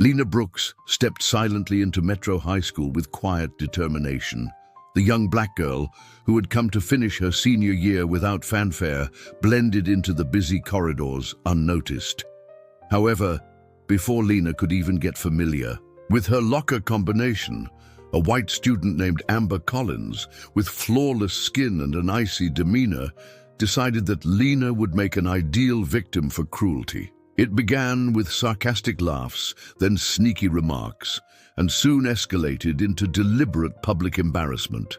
Lena Brooks stepped silently into Metro High School with quiet determination. The young black girl, who had come to finish her senior year without fanfare, blended into the busy corridors unnoticed. However, before Lena could even get familiar with her locker combination, a white student named Amber Collins, with flawless skin and an icy demeanor, decided that Lena would make an ideal victim for cruelty. It began with sarcastic laughs, then sneaky remarks, and soon escalated into deliberate public embarrassment.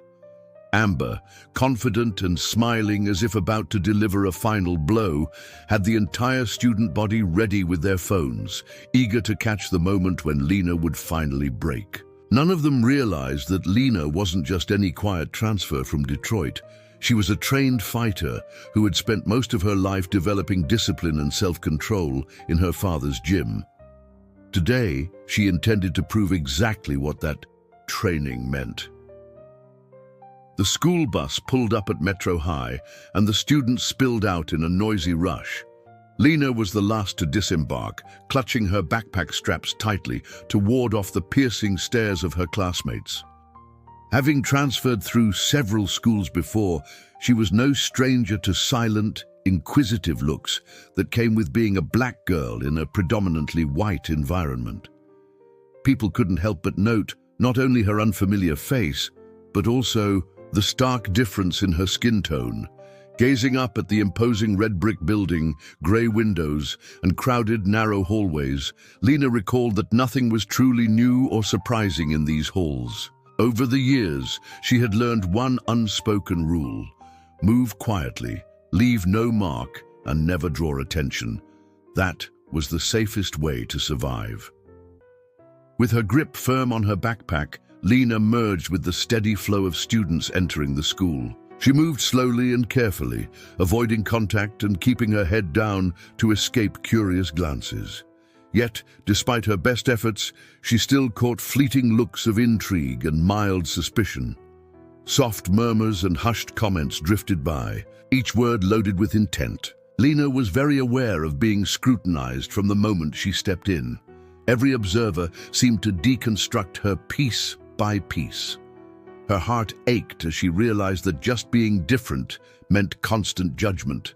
Amber, confident and smiling as if about to deliver a final blow, had the entire student body ready with their phones, eager to catch the moment when Lena would finally break. None of them realized that Lena wasn't just any quiet transfer from Detroit. She was a trained fighter who had spent most of her life developing discipline and self-control in her father's gym. Today, she intended to prove exactly what that training meant. The school bus pulled up at Metro High, and the students spilled out in a noisy rush. Lena was the last to disembark, clutching her backpack straps tightly to ward off the piercing stares of her classmates. Having transferred through several schools before, she was no stranger to silent, inquisitive looks that came with being a black girl in a predominantly white environment. People couldn't help but note not only her unfamiliar face, but also the stark difference in her skin tone. Gazing up at the imposing red brick building, grey windows, and crowded, narrow hallways, Lena recalled that nothing was truly new or surprising in these halls. Over the years, she had learned one unspoken rule: move quietly, leave no mark, and never draw attention. That was the safest way to survive. With her grip firm on her backpack, Lena merged with the steady flow of students entering the school. She moved slowly and carefully, avoiding contact and keeping her head down to escape curious glances. Yet, despite her best efforts, she still caught fleeting looks of intrigue and mild suspicion. Soft murmurs and hushed comments drifted by, each word loaded with intent. Lena was very aware of being scrutinized from the moment she stepped in. Every observer seemed to deconstruct her piece by piece. Her heart ached as she realized that just being different meant constant judgment.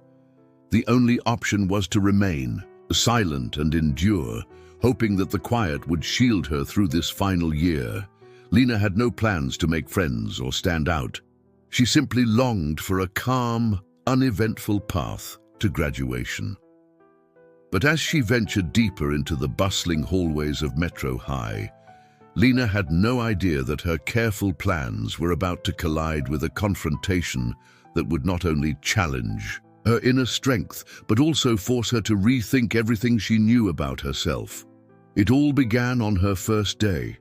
The only option was to remain silent and endure, hoping that the quiet would shield her through this final year. Lena had no plans to make friends or stand out. She simply longed for a calm, uneventful path to graduation. But as she ventured deeper into the bustling hallways of Metro High, Lena had no idea that her careful plans were about to collide with a confrontation that would not only challenge her inner strength, but also force her to rethink everything she knew about herself. It all began on her first day,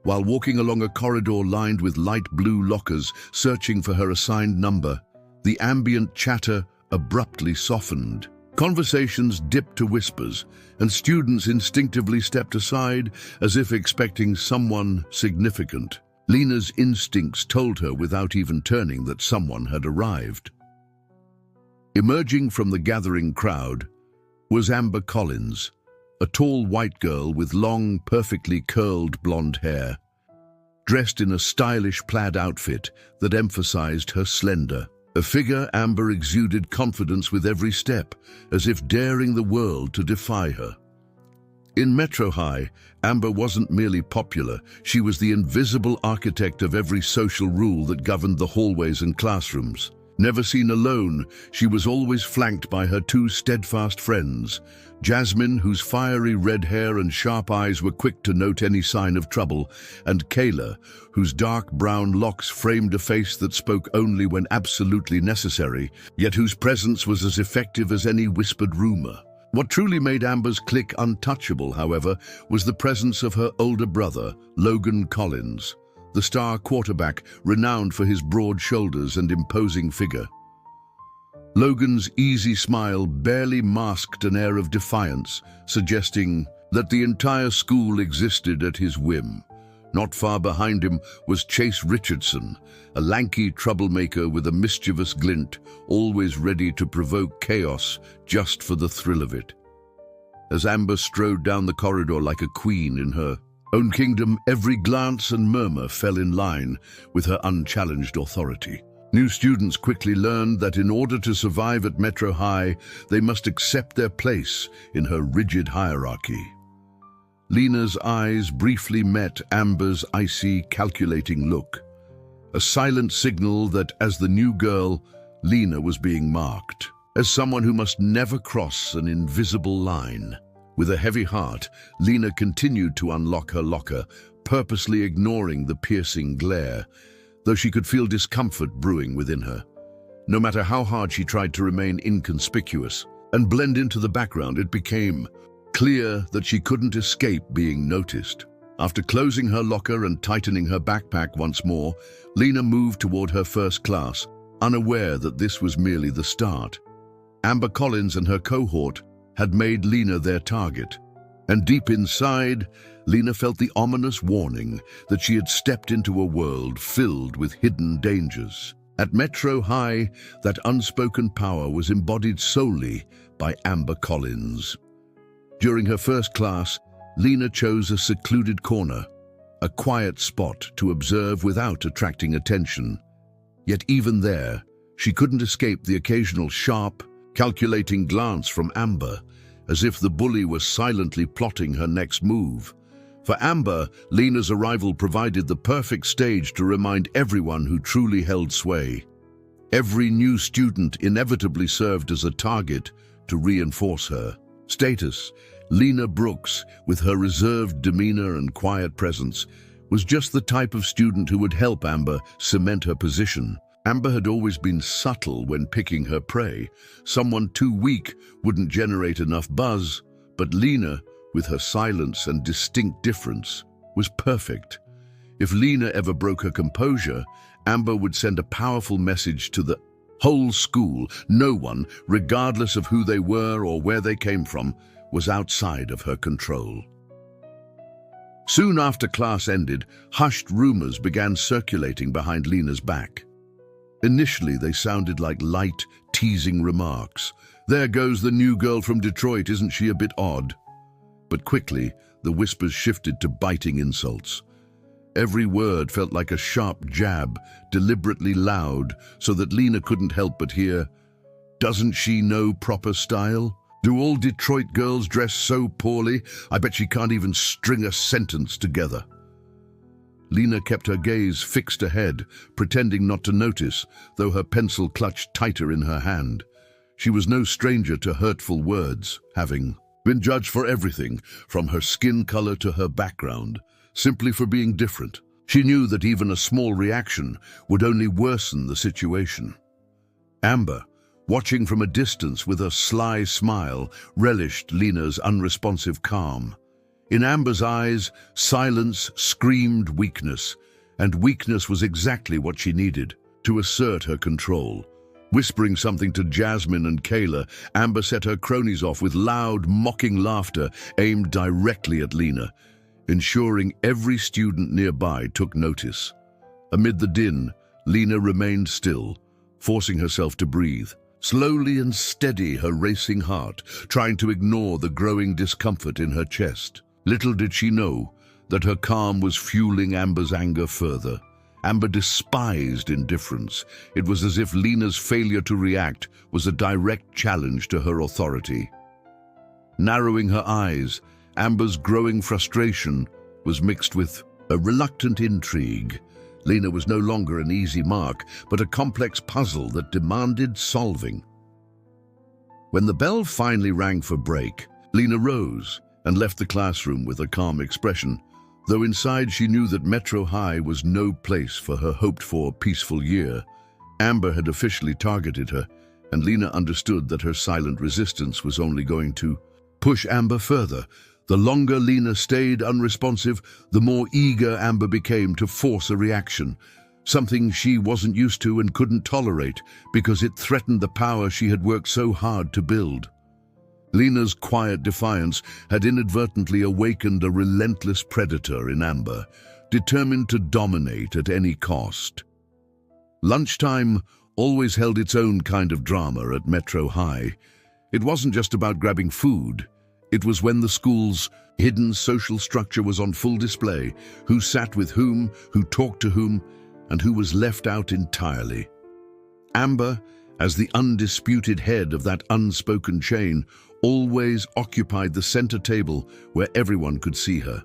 while walking along a corridor lined with light blue lockers, searching for her assigned number. The ambient chatter abruptly softened. Conversations dipped to whispers, and students instinctively stepped aside as if expecting someone significant. Lena's instincts told her without even turning that someone had arrived. Emerging from the gathering crowd was Amber Collins, a tall white girl with long, perfectly curled blonde hair, dressed in a stylish plaid outfit that emphasized her slender. A figure Amber exuded confidence with every step, as if daring the world to defy her. In Metro High, Amber wasn't merely popular, she was the invisible architect of every social rule that governed the hallways and classrooms. Never seen alone, she was always flanked by her two steadfast friends, Jasmine, whose fiery red hair and sharp eyes were quick to note any sign of trouble, and Kayla, whose dark brown locks framed a face that spoke only when absolutely necessary, yet whose presence was as effective as any whispered rumor. What truly made Amber's clique untouchable, however, was the presence of her older brother, Logan Collins, the star quarterback renowned for his broad shoulders and imposing figure. Logan's easy smile barely masked an air of defiance, suggesting that the entire school existed at his whim. Not far behind him was Chase Richardson, a lanky troublemaker with a mischievous glint, always ready to provoke chaos just for the thrill of it. As Amber strode down the corridor like a queen in her own kingdom, every glance and murmur fell in line with her unchallenged authority. New students quickly learned that in order to survive at Metro High, they must accept their place in her rigid hierarchy. Lena's eyes briefly met Amber's icy, calculating look, a silent signal that, as the new girl, Lena was being marked as someone who must never cross an invisible line. With a heavy heart, Lena continued to unlock her locker, purposely ignoring the piercing glare, though she could feel discomfort brewing within her. No matter how hard she tried to remain inconspicuous and blend into the background, it became clear that she couldn't escape being noticed. After closing her locker and tightening her backpack once more, Lena moved toward her first class, unaware that this was merely the start. Amber Collins and her cohort had made Lena their target, and deep inside, Lena felt the ominous warning that she had stepped into a world filled with hidden dangers. At Metro High, that unspoken power was embodied solely by Amber Collins. During her first class, Lena chose a secluded corner, a quiet spot to observe without attracting attention. Yet even there, she couldn't escape the occasional sharp, calculating glance from Amber, as if the bully was silently plotting her next move. For Amber, Lena's arrival provided the perfect stage to remind everyone who truly held sway. Every new student inevitably served as a target to reinforce her status. Lena Brooks, with her reserved demeanor and quiet presence, was just the type of student who would help Amber cement her position. Amber had always been subtle when picking her prey. Someone too weak wouldn't generate enough buzz, but Lena, with her silence and distinct difference, was perfect. If Lena ever broke her composure, Amber would send a powerful message to the whole school. No one, regardless of who they were or where they came from, was outside of her control. Soon after class ended, hushed rumors began circulating behind Lena's back. Initially, they sounded like light, teasing remarks. "There goes the new girl from Detroit, isn't she a bit odd?" But quickly, the whispers shifted to biting insults. Every word felt like a sharp jab, deliberately loud, so that Lena couldn't help but hear, "Doesn't she know proper style? Do all Detroit girls dress so poorly? I bet she can't even string a sentence together." Lena kept her gaze fixed ahead, pretending not to notice, though her pencil clutched tighter in her hand. She was no stranger to hurtful words, having been judged for everything, from her skin color to her background, simply for being different. She knew that even a small reaction would only worsen the situation. Amber, watching from a distance with a sly smile, relished Lena's unresponsive calm. In Amber's eyes, silence screamed weakness, and weakness was exactly what she needed to assert her control. Whispering something to Jasmine and Kayla, Amber set her cronies off with loud, mocking laughter aimed directly at Lena, ensuring every student nearby took notice. Amid the din, Lena remained still, forcing herself to breathe, slowly and steady, her racing heart, trying to ignore the growing discomfort in her chest. Little did she know that her calm was fueling Amber's anger further. Amber despised indifference. It was as if Lena's failure to react was a direct challenge to her authority. Narrowing her eyes, Amber's growing frustration was mixed with a reluctant intrigue. Lena was no longer an easy mark, but a complex puzzle that demanded solving. When the bell finally rang for break, Lena rose and left the classroom with a calm expression, though inside she knew that Metro High was no place for her hoped-for peaceful year. Amber had officially targeted her, and Lena understood that her silent resistance was only going to push Amber further. The longer Lena stayed unresponsive, the more eager Amber became to force a reaction, something she wasn't used to and couldn't tolerate because it threatened the power she had worked so hard to build. Lena's quiet defiance had inadvertently awakened a relentless predator in Amber, determined to dominate at any cost. Lunchtime always held its own kind of drama at Metro High. It wasn't just about grabbing food. It was when the school's hidden social structure was on full display, who sat with whom, who talked to whom, and who was left out entirely. Amber, as the undisputed head of that unspoken chain, always occupied the center table where everyone could see her.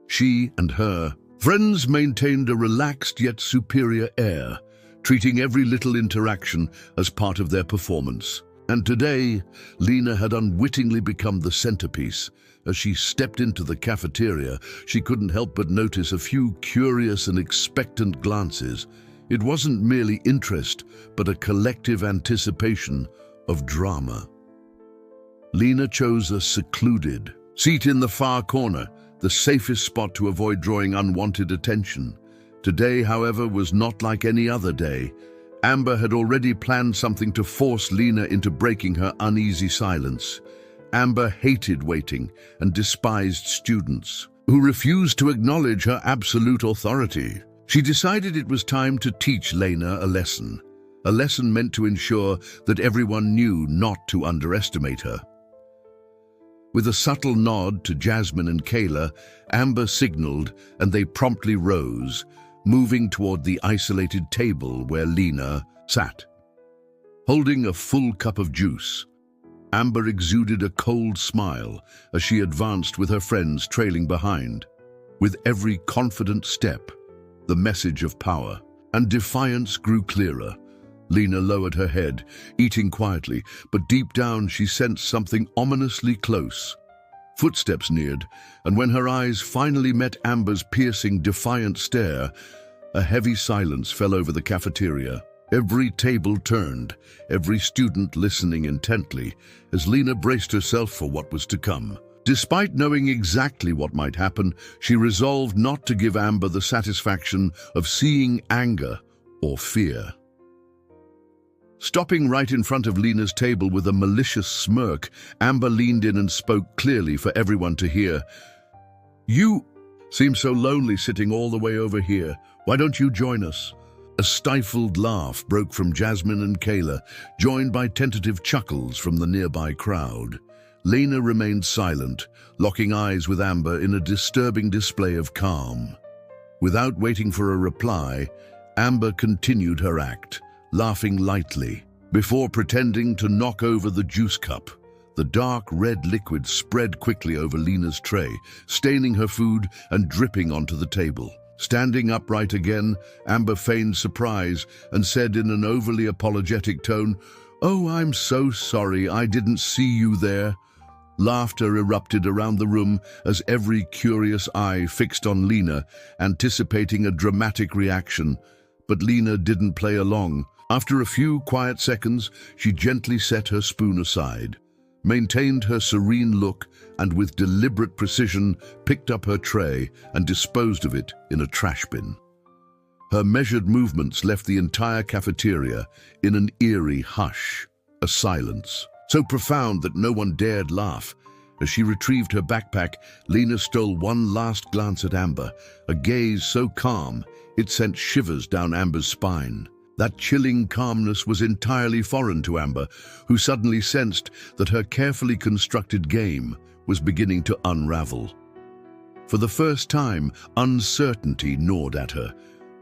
She and her friends maintained a relaxed yet superior air, treating every little interaction as part of their performance. And today, Lena had unwittingly become the centerpiece. As she stepped into the cafeteria, she couldn't help but notice a few curious and expectant glances. It wasn't merely interest, but a collective anticipation of drama. Lena chose a secluded seat in the far corner, the safest spot to avoid drawing unwanted attention. Today, however, was not like any other day. Amber had already planned something to force Lena into breaking her uneasy silence. Amber hated waiting and despised students who refused to acknowledge her absolute authority. She decided it was time to teach Lena a lesson meant to ensure that everyone knew not to underestimate her. With a subtle nod to Jasmine and Kayla, Amber signaled, and they promptly rose, moving toward the isolated table where Lena sat. Holding a full cup of juice, Amber exuded a cold smile as she advanced with her friends trailing behind. With every confident step, the message of power and defiance grew clearer. Lena lowered her head, eating quietly, but deep down she sensed something ominously close. Footsteps neared, and when her eyes finally met Amber's piercing, defiant stare, a heavy silence fell over the cafeteria. Every table turned, every student listening intently, as Lena braced herself for what was to come. Despite knowing exactly what might happen, she resolved not to give Amber the satisfaction of seeing anger or fear. Stopping right in front of Lena's table with a malicious smirk, Amber leaned in and spoke clearly for everyone to hear. "You seem so lonely sitting all the way over here. Why don't you join us?" A stifled laugh broke from Jasmine and Kayla, joined by tentative chuckles from the nearby crowd. Lena remained silent, locking eyes with Amber in a disturbing display of calm. Without waiting for a reply, Amber continued her act, laughing lightly, before pretending to knock over the juice cup. The dark red liquid spread quickly over Lena's tray, staining her food and dripping onto the table. Standing upright again, Amber feigned surprise and said in an overly apologetic tone, "Oh, I'm so sorry, I didn't see you there." Laughter erupted around the room as every curious eye fixed on Lena, anticipating a dramatic reaction. But Lena didn't play along. After a few quiet seconds, she gently set her spoon aside, maintained her serene look, and with deliberate precision picked up her tray and disposed of it in a trash bin. Her measured movements left the entire cafeteria in an eerie hush, a silence so profound that no one dared laugh. As she retrieved her backpack, Lena stole one last glance at Amber, a gaze so calm it sent shivers down Amber's spine. That chilling calmness was entirely foreign to Amber, who suddenly sensed that her carefully constructed game was beginning to unravel. For the first time, uncertainty gnawed at her.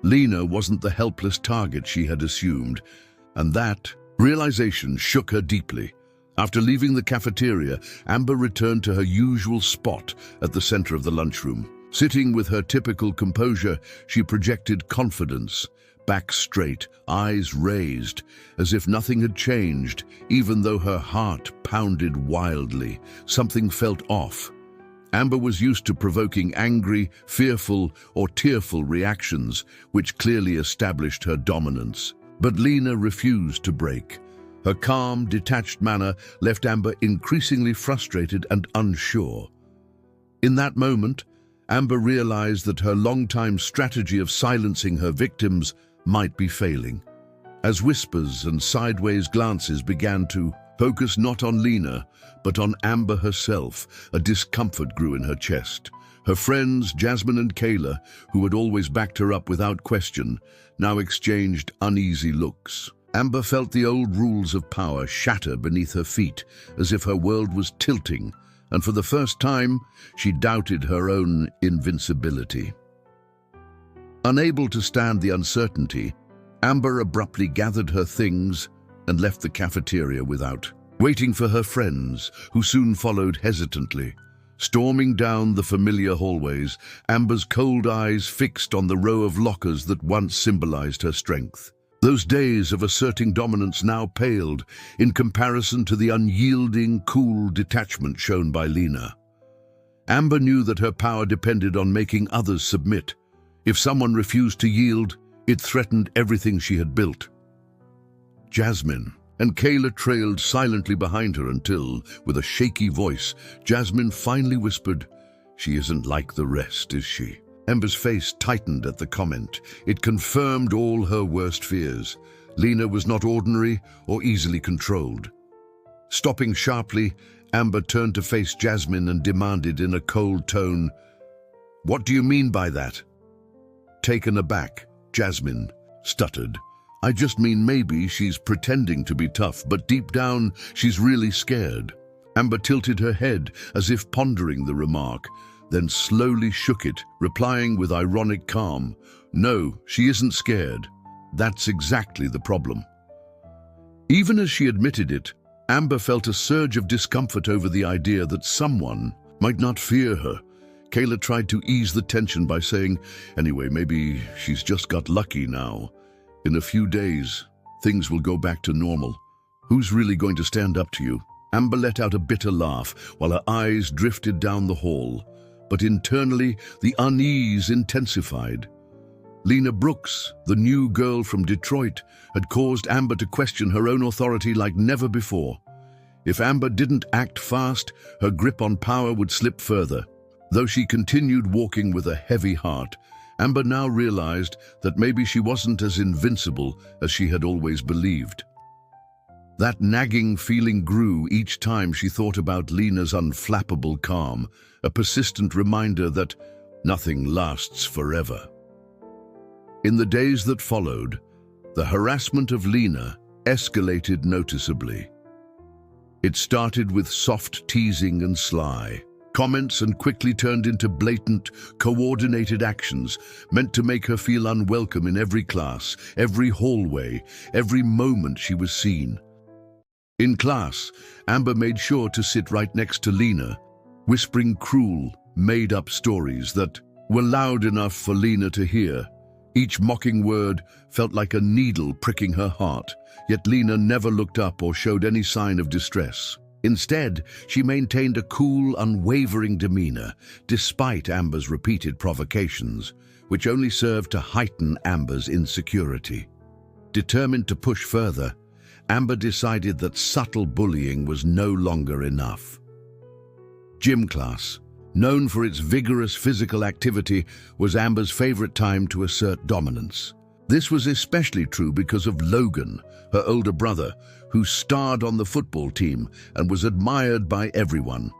Lena wasn't the helpless target she had assumed, and that realization shook her deeply. After leaving the cafeteria, Amber returned to her usual spot at the center of the lunchroom. Sitting with her typical composure, she projected confidence, back straight, eyes raised, as if nothing had changed, even though her heart pounded wildly. Something felt off. Amber was used to provoking angry, fearful, or tearful reactions, which clearly established her dominance. But Lena refused to break. Her calm, detached manner left Amber increasingly frustrated and unsure. In that moment, Amber realized that her long-time strategy of silencing her victims might be failing. As whispers and sideways glances began to focus not on Lena, but on Amber herself, a discomfort grew in her chest. Her friends, Jasmine and Kayla, who had always backed her up without question, now exchanged uneasy looks. Amber felt the old rules of power shatter beneath her feet, as if her world was tilting and for the first time, she doubted her own invincibility. Unable to stand the uncertainty, Amber abruptly gathered her things and left the cafeteria without waiting for her friends, who soon followed hesitantly. Storming down the familiar hallways, Amber's cold eyes fixed on the row of lockers that once symbolized her strength. Those days of asserting dominance now paled in comparison to the unyielding, cool detachment shown by Lena. Amber knew that her power depended on making others submit. If someone refused to yield, it threatened everything she had built. Jasmine and Kayla trailed silently behind her until, with a shaky voice, Jasmine finally whispered, "She isn't like the rest, is she?" Amber's face tightened at the comment. It confirmed all her worst fears. Lena was not ordinary or easily controlled. Stopping sharply, Amber turned to face Jasmine and demanded in a cold tone, "What do you mean by that?" Taken aback, Jasmine stuttered, "I just mean maybe she's pretending to be tough, but deep down, she's really scared." Amber tilted her head as if pondering the remark, then slowly shook it, replying with ironic calm, "No, she isn't scared. That's exactly the problem." Even as she admitted it, Amber felt a surge of discomfort over the idea that someone might not fear her. Kayla tried to ease the tension by saying, "Anyway, maybe she's just got lucky now. In a few days, things will go back to normal. Who's really going to stand up to you?" Amber let out a bitter laugh while her eyes drifted down the hall, but internally the unease intensified. Lena Brooks, the new girl from Detroit, had caused Amber to question her own authority like never before. If Amber didn't act fast, her grip on power would slip further. Though she continued walking with a heavy heart, Amber now realized that maybe she wasn't as invincible as she had always believed. That nagging feeling grew each time she thought about Lena's unflappable calm, a persistent reminder that nothing lasts forever. In the days that followed, the harassment of Lena escalated noticeably. It started with soft teasing and sly comments and quickly turned into blatant, coordinated actions meant to make her feel unwelcome in every class, every hallway, every moment she was seen. In class, Amber made sure to sit right next to Lena, whispering cruel, made-up stories that were loud enough for Lena to hear. Each mocking word felt like a needle pricking her heart, yet Lena never looked up or showed any sign of distress. Instead, she maintained a cool, unwavering demeanor, despite Amber's repeated provocations, which only served to heighten Amber's insecurity. Determined to push further, Amber decided that subtle bullying was no longer enough. Gym class, known for its vigorous physical activity, was Amber's favorite time to assert dominance. This was especially true because of Logan, her older brother, who starred on the football team and was admired by everyone.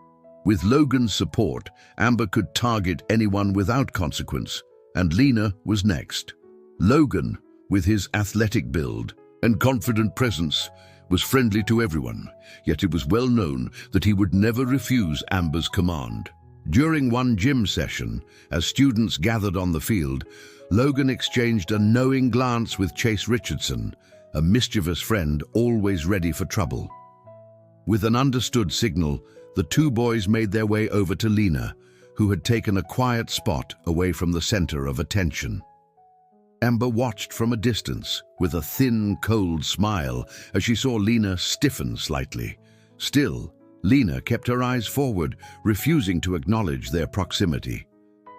With Logan's support, Amber could target anyone without consequence, and Lena was next. Logan, with his athletic build and confident presence, was friendly to everyone, yet it was well known that he would never refuse Amber's command. During one gym session, as students gathered on the field, Logan exchanged a knowing glance with Chase Richardson, a mischievous friend always ready for trouble. With an understood signal, the two boys made their way over to Lena, who had taken a quiet spot away from the center of attention. Amber watched from a distance, with a thin, cold smile, as she saw Lena stiffen slightly. Still, Lena kept her eyes forward, refusing to acknowledge their proximity.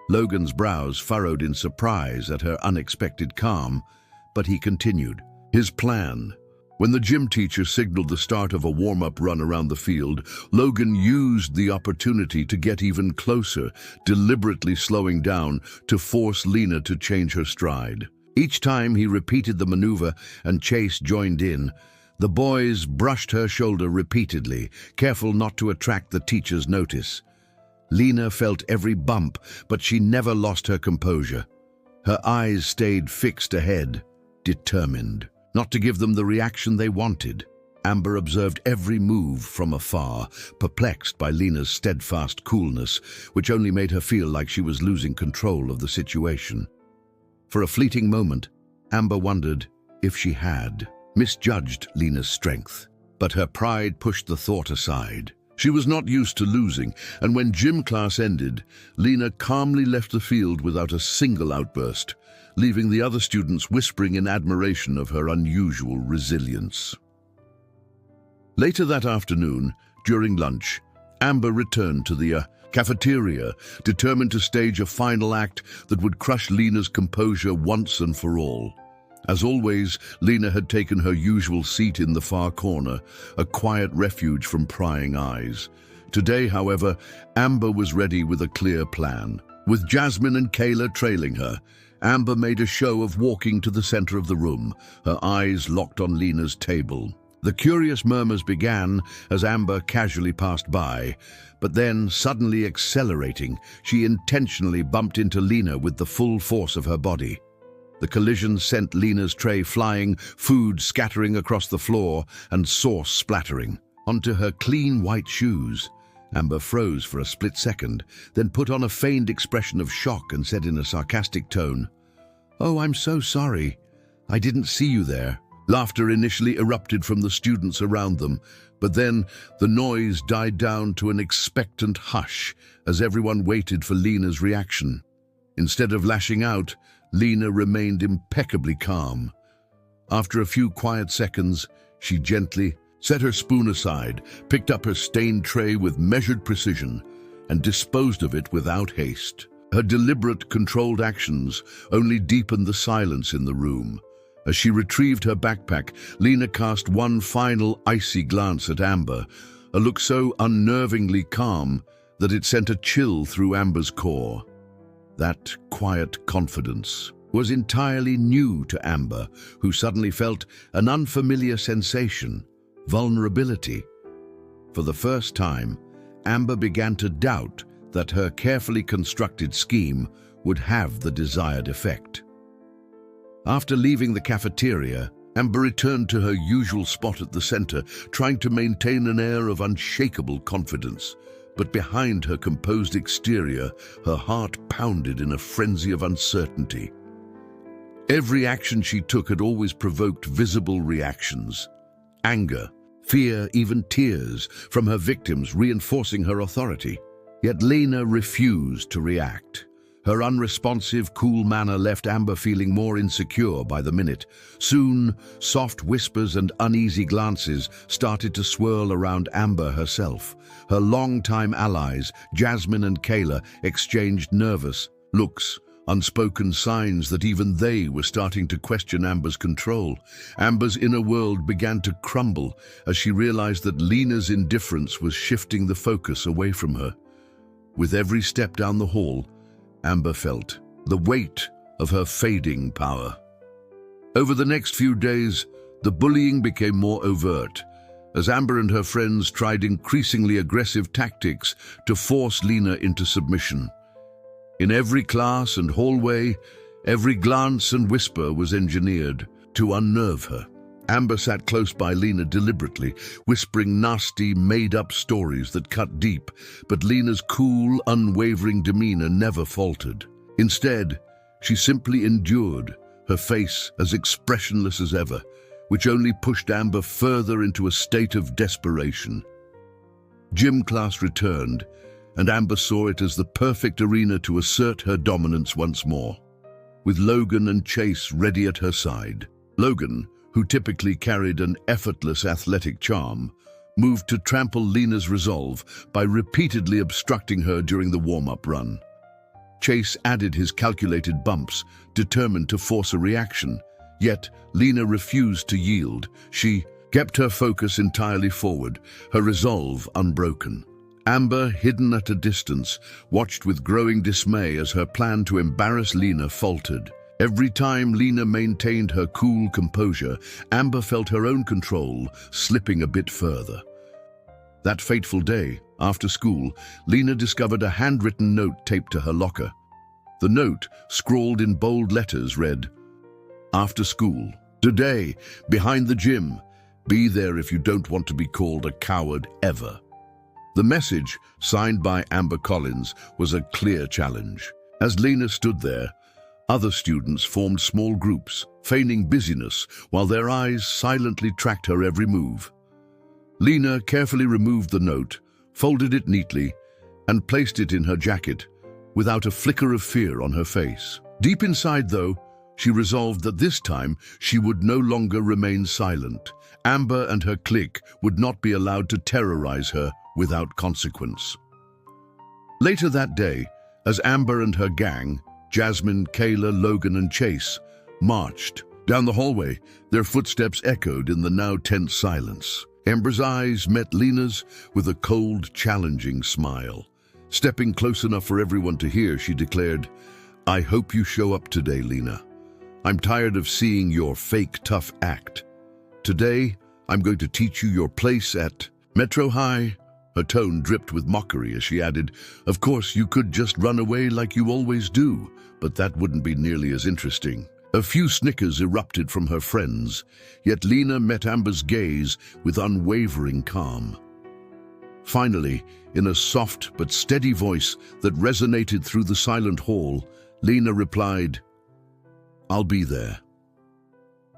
Logan's brows furrowed in surprise at her unexpected calm, but he continued his plan. When the gym teacher signaled the start of a warm-up run around the field, Logan used the opportunity to get even closer, deliberately slowing down to force Lena to change her stride. Each time he repeated the maneuver and Chase joined in, the boys brushed her shoulder repeatedly, careful not to attract the teacher's notice. Lena felt every bump, but she never lost her composure. Her eyes stayed fixed ahead, determined not to give them the reaction they wanted. Amber observed every move from afar, perplexed by Lena's steadfast coolness, which only made her feel like she was losing control of the situation. For a fleeting moment, Amber wondered if she had misjudged Lena's strength. But her pride pushed the thought aside. She was not used to losing, and when gym class ended, Lena calmly left the field without a single outburst, leaving the other students whispering in admiration of her unusual resilience. Later that afternoon, during lunch, Amber returned to the cafeteria, determined to stage a final act that would crush Lena's composure once and for all. As always, Lena had taken her usual seat in the far corner, a quiet refuge from prying eyes. Today, however, Amber was ready with a clear plan. With Jasmine and Kayla trailing her, Amber made a show of walking to the center of the room, her eyes locked on Lena's table. The curious murmurs began as Amber casually passed by, but then, suddenly accelerating, she intentionally bumped into Lena with the full force of her body. The collision sent Lena's tray flying, food scattering across the floor, and sauce splattering onto her clean white shoes. Amber froze for a split second, then put on a feigned expression of shock and said in a sarcastic tone, "Oh, I'm so sorry. I didn't see you there." Laughter initially erupted from the students around them, but then the noise died down to an expectant hush as everyone waited for Lena's reaction. Instead of lashing out, Lena remained impeccably calm. After a few quiet seconds, she gently set her spoon aside, picked up her stained tray with measured precision, and disposed of it without haste. Her deliberate, controlled actions only deepened the silence in the room. As she retrieved her backpack, Lena cast one final icy glance at Amber, a look so unnervingly calm that it sent a chill through Amber's core. That quiet confidence was entirely new to Amber, who suddenly felt an unfamiliar sensation, vulnerability. For the first time, Amber began to doubt that her carefully constructed scheme would have the desired effect. After leaving the cafeteria, Amber returned to her usual spot at the center, trying to maintain an air of unshakable confidence. But behind her composed exterior, her heart pounded in a frenzy of uncertainty. Every action she took had always provoked visible reactions: anger, fear, even tears from her victims, reinforcing her authority. Yet Lena refused to react. Her unresponsive, cool manner left Amber feeling more insecure by the minute. Soon, soft whispers and uneasy glances started to swirl around Amber herself. Her longtime allies, Jasmine and Kayla, exchanged nervous looks, unspoken signs that even they were starting to question Amber's control. Amber's inner world began to crumble as she realized that Lena's indifference was shifting the focus away from her. With every step down the hall, Amber felt the weight of her fading power. Over the next few days, the bullying became more overt, as Amber and her friends tried increasingly aggressive tactics to force Lena into submission. In every class and hallway, every glance and whisper was engineered to unnerve her. Amber sat close by Lena deliberately, whispering nasty, made-up stories that cut deep, but Lena's cool, unwavering demeanor never faltered. Instead, she simply endured, her face as expressionless as ever, which only pushed Amber further into a state of desperation. Gym class returned, and Amber saw it as the perfect arena to assert her dominance once more. With Logan and Chase ready at her side, Logan, who typically carried an effortless athletic charm, moved to trample Lena's resolve by repeatedly obstructing her during the warm-up run. Chase added his calculated bumps, determined to force a reaction, yet Lena refused to yield. She kept her focus entirely forward, her resolve unbroken. Amber, hidden at a distance, watched with growing dismay as her plan to embarrass Lena faltered. Every time Lena maintained her cool composure, Amber felt her own control slipping a bit further. That fateful day, after school, Lena discovered a handwritten note taped to her locker. The note, scrawled in bold letters, read, "After school, today, behind the gym, Be there if you don't want to be called a coward ever. The message, signed by Amber Collins, was a clear challenge. As Lena stood there, other students formed small groups, feigning busyness while their eyes silently tracked her every move. Lena carefully removed the note, folded it neatly, and placed it in her jacket, without a flicker of fear on her face. Deep inside, though, she resolved that this time she would no longer remain silent. Amber and her clique would not be allowed to terrorize her without consequence. Later that day, as Amber and her gang, Jasmine, Kayla, Logan, and Chase, marched down the hallway, their footsteps echoed in the now tense silence. Amber's eyes met Lena's with a cold, challenging smile. Stepping close enough for everyone to hear, she declared, "I hope you show up today, Lena. I'm tired of seeing your fake tough act. Today, I'm going to teach you your place at Metro High." Her tone dripped with mockery as she added, "Of course, you could just run away like you always do, but that wouldn't be nearly as interesting." A few snickers erupted from her friends, yet Lena met Amber's gaze with unwavering calm. Finally, in a soft but steady voice that resonated through the silent hall, Lena replied, "I'll be there."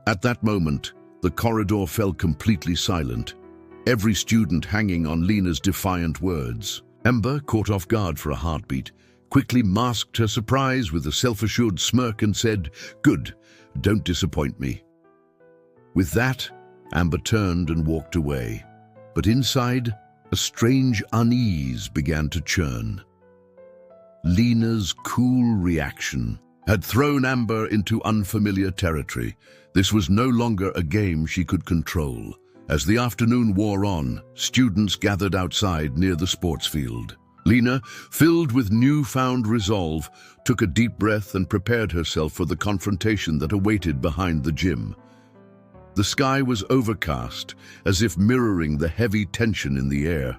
At that moment, the corridor fell completely silent, every student hanging on Lena's defiant words. Amber, caught off guard for a heartbeat, quickly masked her surprise with a self-assured smirk and said, "Good, don't disappoint me." With that, Amber turned and walked away, but inside, a strange unease began to churn. Lena's cool reaction had thrown Amber into unfamiliar territory. This was no longer a game she could control. As the afternoon wore on, students gathered outside near the sports field. Lena, filled with newfound resolve, took a deep breath and prepared herself for the confrontation that awaited behind the gym. The sky was overcast, as if mirroring the heavy tension in the air.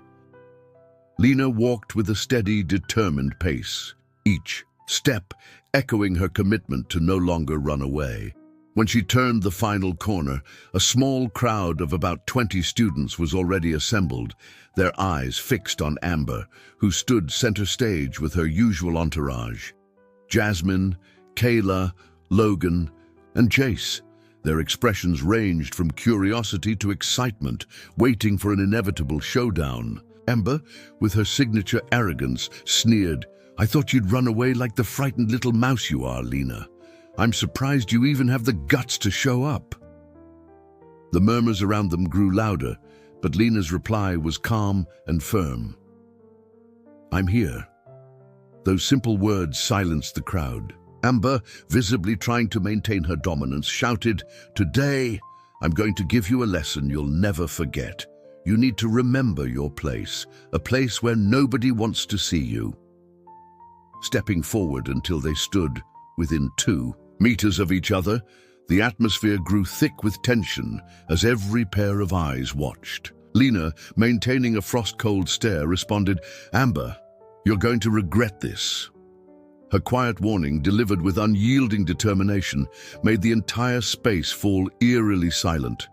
Lena walked with a steady, determined pace, each step echoing her commitment to no longer run away. When she turned the final corner, a small crowd of about 20 students was already assembled, their eyes fixed on Amber, who stood center stage with her usual entourage. Jasmine, Kayla, Logan, and Chase. Their expressions ranged from curiosity to excitement, waiting for an inevitable showdown. Amber, with her signature arrogance, sneered, "I thought you'd run away like the frightened little mouse you are, Lena. I'm surprised you even have the guts to show up." The murmurs around them grew louder, but Lena's reply was calm and firm. "I'm here." Those simple words silenced the crowd. Amber, visibly trying to maintain her dominance, shouted, "Today, I'm going to give you a lesson you'll never forget. You need to remember your place, a place where nobody wants to see you." Stepping forward until they stood within 2 meters of each other, the atmosphere grew thick with tension as every pair of eyes watched. Lena, maintaining a frost-cold stare, responded, "Amber, you're going to regret this." Her quiet warning, delivered with unyielding determination, made the entire space fall eerily silent.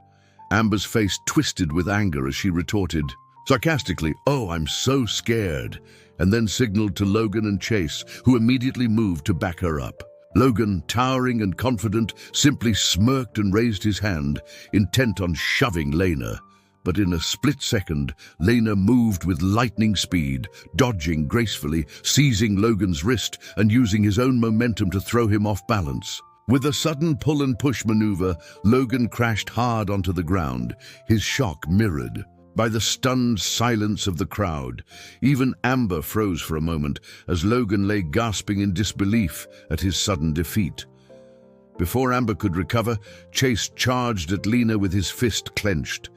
Amber's face twisted with anger as she retorted, sarcastically, "Oh, I'm so scared," and then signaled to Logan and Chase, who immediately moved to back her up. Logan, towering and confident, simply smirked and raised his hand, intent on shoving Lena. But in a split second, Lena moved with lightning speed, dodging gracefully, seizing Logan's wrist and using his own momentum to throw him off balance. With a sudden pull and push maneuver, Logan crashed hard onto the ground, his shock mirrored by the stunned silence of the crowd. Even Amber froze for a moment as Logan lay gasping in disbelief at his sudden defeat. Before Amber could recover, Chase charged at Lena with his fist clenched.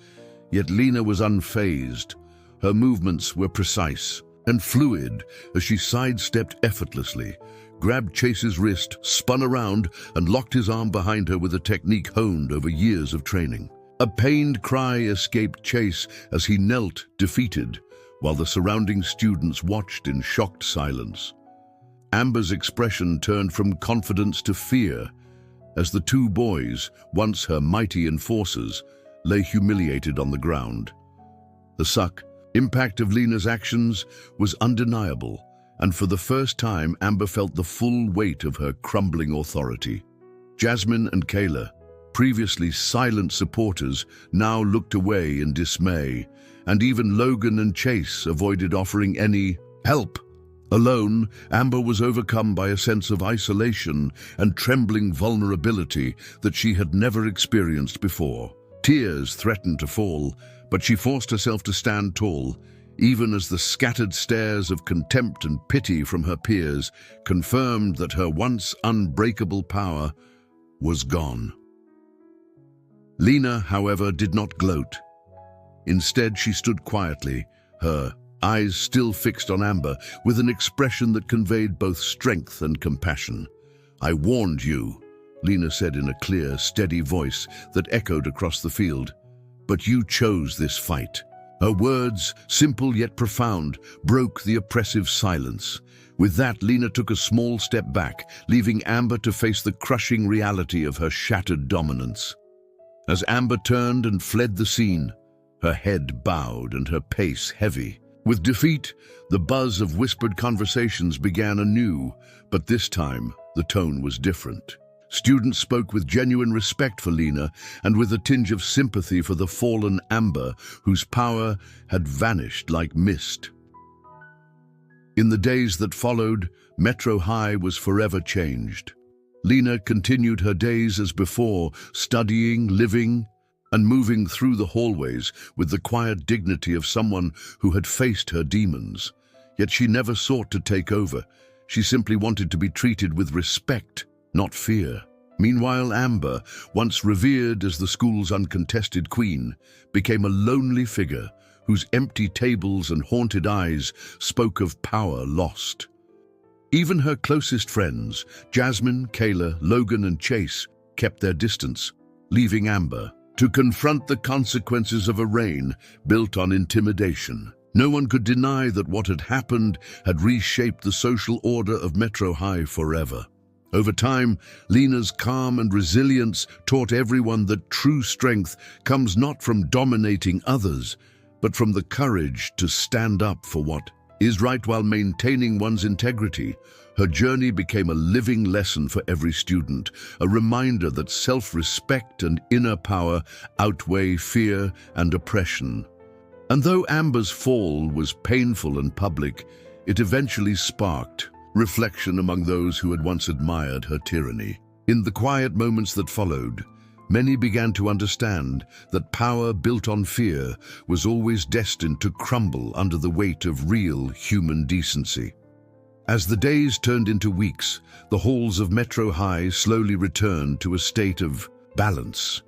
Yet Lena was unfazed. Her movements were precise and fluid as she sidestepped effortlessly, grabbed Chase's wrist, spun around, and locked his arm behind her with a technique honed over years of training. A pained cry escaped Chase as he knelt, defeated, while the surrounding students watched in shocked silence. Amber's expression turned from confidence to fear as the 2 boys, once her mighty enforcers, lay humiliated on the ground. The impact of Lena's actions was undeniable, and for the first time Amber felt the full weight of her crumbling authority. Jasmine and Kayla, previously silent supporters, now looked away in dismay, and even Logan and Chase avoided offering any help. Alone, Amber was overcome by a sense of isolation and trembling vulnerability that she had never experienced before. Tears threatened to fall, but she forced herself to stand tall, even as the scattered stares of contempt and pity from her peers confirmed that her once unbreakable power was gone. Lena, however, did not gloat. Instead, she stood quietly, her eyes still fixed on Amber, with an expression that conveyed both strength and compassion. "I warned you," Lena said in a clear, steady voice that echoed across the field. "But you chose this fight." Her words, simple yet profound, broke the oppressive silence. With that, Lena took a small step back, leaving Amber to face the crushing reality of her shattered dominance. As Amber turned and fled the scene, her head bowed and her pace heavy. With defeat, the buzz of whispered conversations began anew, but this time the tone was different. Students spoke with genuine respect for Lena and with a tinge of sympathy for the fallen Amber, whose power had vanished like mist. In the days that followed, Metro High was forever changed. Lena continued her days as before, studying, living, and moving through the hallways with the quiet dignity of someone who had faced her demons. Yet she never sought to take over. She simply wanted to be treated with respect, not fear. Meanwhile, Amber, once revered as the school's uncontested queen, became a lonely figure whose empty tables and haunted eyes spoke of power lost. Even her closest friends, Jasmine, Kayla, Logan, and Chase, kept their distance, leaving Amber to confront the consequences of a reign built on intimidation. No one could deny that what had happened had reshaped the social order of Metro High forever. Over time, Lena's calm and resilience taught everyone that true strength comes not from dominating others, but from the courage to stand up for what is right while maintaining one's integrity. Her journey became a living lesson for every student, a reminder that self-respect and inner power outweigh fear and oppression. And though Amber's fall was painful and public, it eventually sparked reflection among those who had once admired her tyranny. In the quiet moments that followed, many began to understand that power built on fear was always destined to crumble under the weight of real human decency. As the days turned into weeks, the halls of Metro High slowly returned to a state of balance.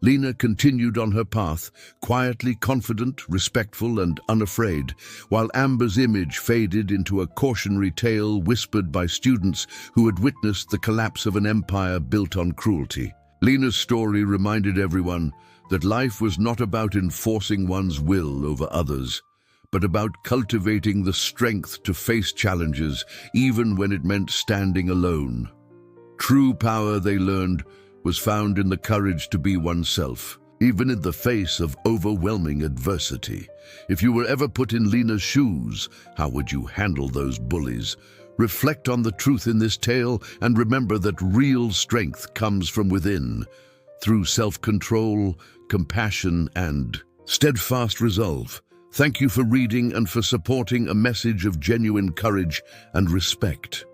Lena continued on her path, quietly confident, respectful, and unafraid, while Amber's image faded into a cautionary tale whispered by students who had witnessed the collapse of an empire built on cruelty. Lena's story reminded everyone that life was not about enforcing one's will over others, but about cultivating the strength to face challenges, even when it meant standing alone. True power, they learned, was found in the courage to be oneself, even in the face of overwhelming adversity. If you were ever put in Lena's shoes, how would you handle those bullies? Reflect on the truth in this tale and remember that real strength comes from within, through self-control, compassion, and steadfast resolve. Thank you for reading and for supporting a message of genuine courage and respect.